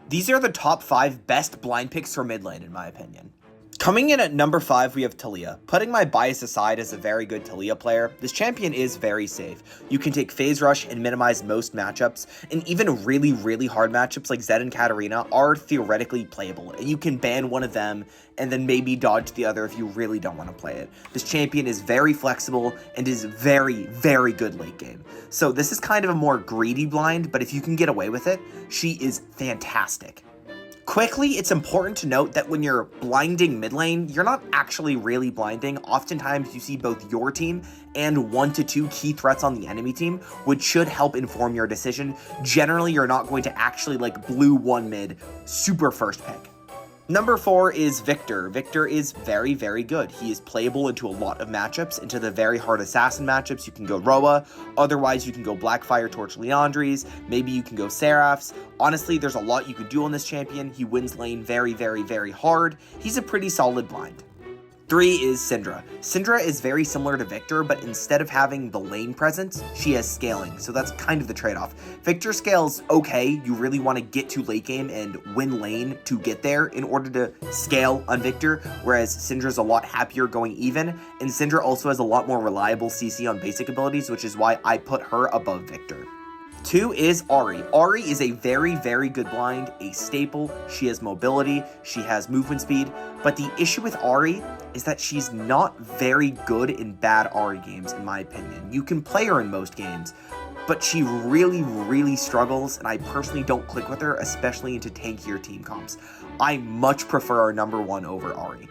These are the top 5 best blind picks for mid lane, in my opinion. Coming in at number 5, we have Taliyah. Putting my bias aside as a very good Taliyah player, this champion is very safe. You can take Phase Rush and minimize most matchups, and even really hard matchups like Zed and Katarina are theoretically playable, and you can ban one of them and then maybe dodge the other if you really don't want to play it. This champion is very flexible and is very good late game. So this is kind of a more greedy blind, but if you can get away with it, she is fantastic. Quickly, it's important to note that when you're blinding mid lane, you're not actually really blinding. Oftentimes, you see both your team and 1 to 2 key threats on the enemy team, which should help inform your decision. Generally, you're not going to actually blue 1 mid super first pick. Number 4 is Victor. Victor is very good. He is playable into a lot of matchups. Into the very hard assassin matchups, you can go Roa. Otherwise, you can go Blackfire Torch Leandries. Maybe you can go Seraphs. Honestly, there's a lot you could do on this champion. He wins lane very hard. He's a pretty solid blind. 3 is Syndra. Syndra is very similar to Victor, but instead of having the lane presence, she has scaling, so that's kind of the trade-off. Victor scales okay, you really want to get to late game and win lane to get there in order to scale on Victor, whereas Syndra's a lot happier going even, and Syndra also has a lot more reliable CC on basic abilities, which is why I put her above Victor. 2 is Ahri. Ahri is a very good blind, a staple. She has mobility, she has movement speed, but the issue with Ahri is that she's not very good in bad Ahri games, in my opinion. You can play her in most games, but she really struggles, and I personally don't click with her, especially into tankier team comps. I much prefer our number 1 over Ahri.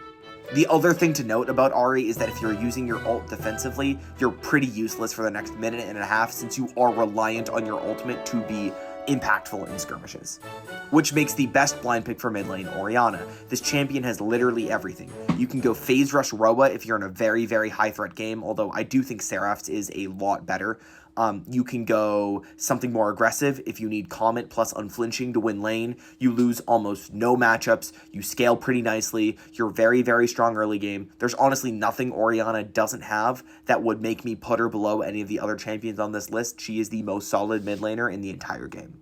The other thing to note about Ahri is that if you're using your ult defensively, you're pretty useless for the next minute and a half since you are reliant on your ultimate to be impactful in skirmishes. Which makes the best blind pick for mid lane, Orianna. This champion has literally everything. You can go Phase Rush Roa if you're in a very high threat game, although I do think Seraph's is a lot better. You can go something more aggressive if you need Comet plus Unflinching to win lane. You lose almost no matchups. You scale pretty nicely. You're very strong early game. There's honestly nothing Orianna doesn't have that would make me put her below any of the other champions on this list. She is the most solid mid laner in the entire game.